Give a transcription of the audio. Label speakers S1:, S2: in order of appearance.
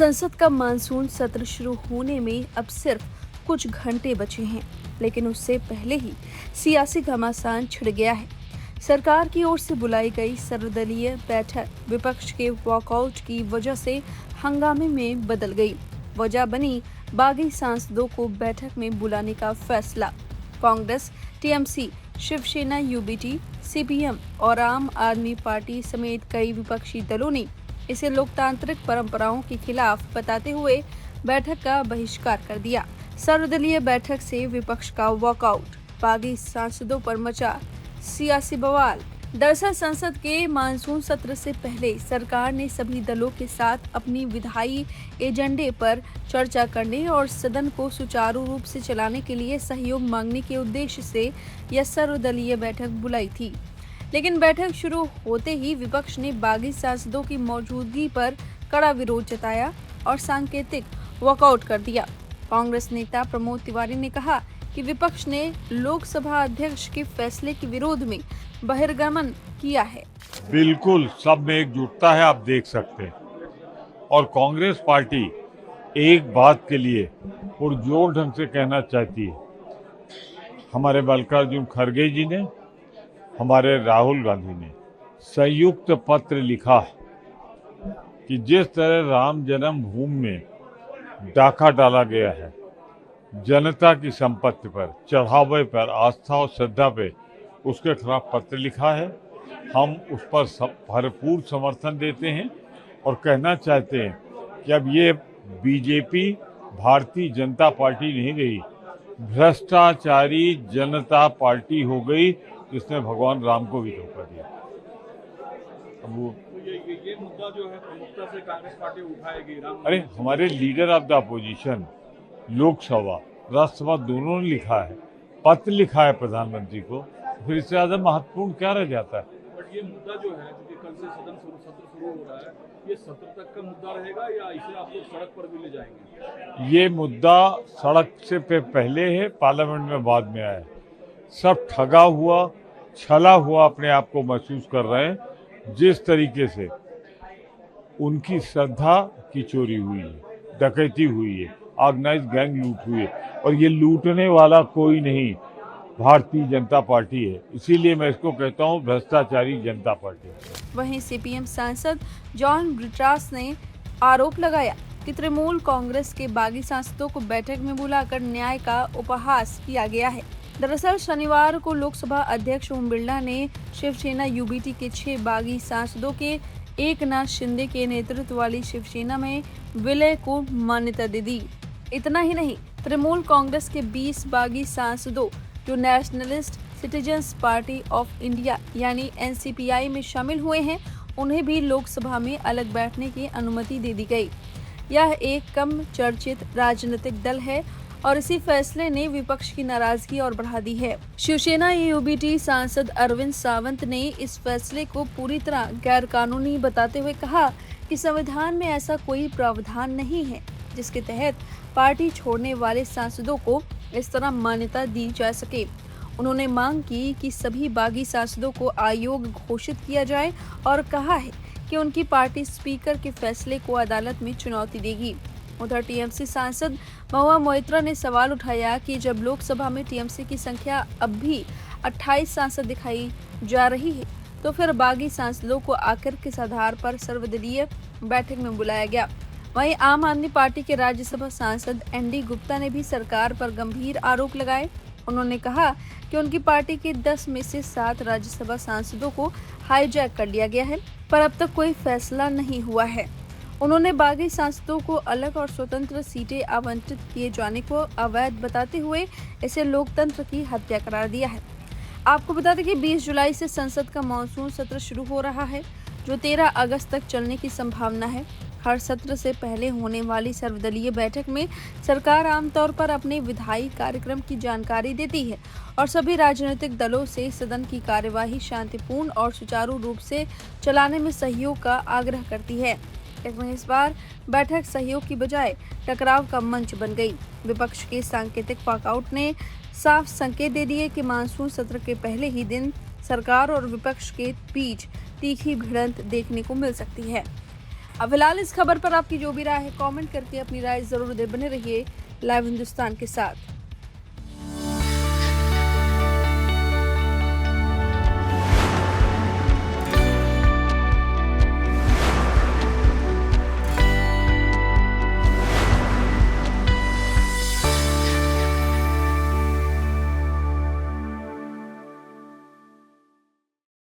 S1: संसद का मानसून सत्र शुरू होने में अब सिर्फ कुछ घंटे बचे हैं, लेकिन उससे पहले ही सियासी घमासान छिड़ गया है। सरकार की ओर से बुलाई गई सर्वदलीय बैठक विपक्ष के वॉकआउट की वजह से हंगामे में बदल गई। वजह बनी बागी सांसदों को बैठक में बुलाने का फैसला। Congress, TMC, Shiv Sena, UBT, CPM और आम आदमी पार्टी समेत कई विपक्षी दलों ने इसे लोकतांत्रिक परंपराओं के खिलाफ बताते हुए बैठक का बहिष्कार कर दिया। सर्वदलीय बैठक से विपक्ष का वॉकआउट, बागी सांसदों पर मचा सियासी बवाल। दरअसल संसद के मानसून सत्र से पहले सरकार ने सभी दलों के साथ अपनी विधायी एजेंडे पर चर्चा करने और सदन को सुचारू रूप से चलाने के लिए सहयोग मांगने के उद्देश्य से यह सर्वदलीय बैठक बुलाई थी। लेकिन बैठक शुरू होते ही विपक्ष ने बागी सांसदों की मौजूदगी पर कड़ा विरोध जताया और सांकेतिक वॉकआउट कर दिया। कांग्रेस नेता प्रमोद तिवारी ने कहा कि विपक्ष ने लोकसभा अध्यक्ष के फैसले के विरोध में बहिर्गमन किया है।
S2: बिल्कुल सब में एकजुटता है, आप देख सकते हैं। और कांग्रेस पार्टी एक बात के लिए पुरजोर ढंग से कहना चाहती है। हमारे मल्लिकार्जुन खड़गे जी ने, हमारे राहुल गांधी ने संयुक्त पत्र लिखा कि जिस तरह राम जन्मभूमि में डाका डाला गया है, जनता की संपत्ति पर, चढ़ावे पर, आस्था और श्रद्धा पे उसके खिलाफ पत्र लिखा है। हम उस पर भरपूर समर्थन देते हैं और कहना चाहते हैं कि अब ये बीजेपी भारतीय जनता पार्टी नहीं रही, भ्रष्टाचारी जनता पार्टी हो गई, जिसने भगवान राम को भी धोखा दिया। अब वो
S3: ये मुद्दा जो है प्रमुखता से कांग्रेस पार्टी उठाएगी।
S2: अरे हमारे leader of the opposition Lok Sabha Rajya Sabha दोनों ने लिखा है, पत्र लिखा है प्रधानमंत्री को, फिर इससे ज्यादा महत्वपूर्ण क्या रह जाता है।
S3: बट ये मुद्दा जो है, क्योंकि कल से सत्र शुरू हो रहा है, ये सत्र तक का मुद्दा रहेगा या इसे आप लोग सड़क पर भी ले जाएंगे?
S2: ये मुद्दा सड़क से पहले है, पार्लियामेंट में बाद में आया है। सब ठगा हुआ, छला हुआ अपने आप को महसूस कर रहे हैं। जिस तरीके से उनकी श्रद्धा की चोरी हुई है, डकैती हुई है, ऑर्गेनाइज गैंग लूट हुई है, और ये लूटने वाला कोई नहीं, भारतीय जनता पार्टी है। इसीलिए मैं इसको कहता हूँ भ्रष्टाचारी जनता पार्टी।
S1: वहीं सीपीएम सांसद जॉन ब्रिटास ने आरोप लगाया कि तृणमूल कांग्रेस के बागी सांसदों को बैठक में बुलाकर न्याय का उपहास किया गया है। दरअसल शनिवार को लोकसभा अध्यक्ष ओम बिरला ने शिवसेना यूबीटी के 6 बागी सांसदों के एकनाथ शिंदे के नेतृत्व वाली शिवसेना में विलय को मान्यता दे दी। इतना ही नहीं, तृणमूल कांग्रेस के 20 बागी सांसदों जो nationalist citizens party of India यानी एनसीपीआई में शामिल हुए हैं, उन्हें भी लोकसभा में अलग बैठने की अनुमति दे दी गई। यह एक कम चर्चित राजनीतिक दल है और इसी फैसले ने विपक्ष की नाराजगी और बढ़ा दी है। शिवसेना यूबीटी सांसद अरविंद सावंत ने इस फैसले को पूरी तरह गैर कानूनी बताते हुए कहा कि संविधान में ऐसा कोई प्रावधान नहीं है जिसके तहत पार्टी छोड़ने वाले सांसदों को इस तरह मान्यता दी जा सके। उन्होंने मांग की कि सभी बागी सांसदों को अयोग्य घोषित किया जाए और कहा है कि उनकी पार्टी स्पीकर के फैसले को अदालत में चुनौती देगी। उधर टीएमसी सांसद महुआ मोइत्रा ने सवाल उठाया कि जब लोकसभा में टीएमसी की संख्या अब भी 28 सांसद दिखाई जा रही है, तो फिर बागी सांसदों को आखिर किस आधार पर सर्वदलीय बैठक में बुलाया गया। वहीं आम आदमी पार्टी के राज्यसभा सांसद एनडी गुप्ता ने भी सरकार पर गंभीर आरोप लगाए। उन्होंने कहा कि उनकी पार्टी के 10 में से 7 राज्यसभा सांसदों को हाईजैक कर लिया गया है, पर अब तक कोई फैसला नहीं हुआ है। उन्होंने बागी सांसदों को अलग और स्वतंत्र सीटें आवंटित किए जाने को अवैध बताते हुए इसे लोकतंत्र की हत्या करार दिया है। आपको बता दें कि 20 जुलाई से संसद का मानसून सत्र शुरू हो रहा है, जो 13 अगस्त तक चलने की संभावना है। हर सत्र से पहले होने वाली सर्वदलीय बैठक में सरकार आमतौर पर अपने विधायी कार्यक्रम की जानकारी देती है और सभी राजनीतिक दलों से सदन की कार्यवाही शांतिपूर्ण और सुचारू रूप से चलाने में सहयोग का आग्रह करती है। लेकिन इस बार बैठक सहयोग की बजाय टकराव का मंच बन गई। विपक्ष के सांकेतिक वॉकआउट ने साफ संकेत दे दिए कि मानसून सत्र के पहले ही दिन सरकार और विपक्ष के बीच तीखी भिड़ंत देखने को मिल सकती है। अब फिलहाल इस खबर पर आपकी जो भी राय है कमेंट करके अपनी राय जरूर दे। बने रहिए लाइव हिंदुस्तान के साथ।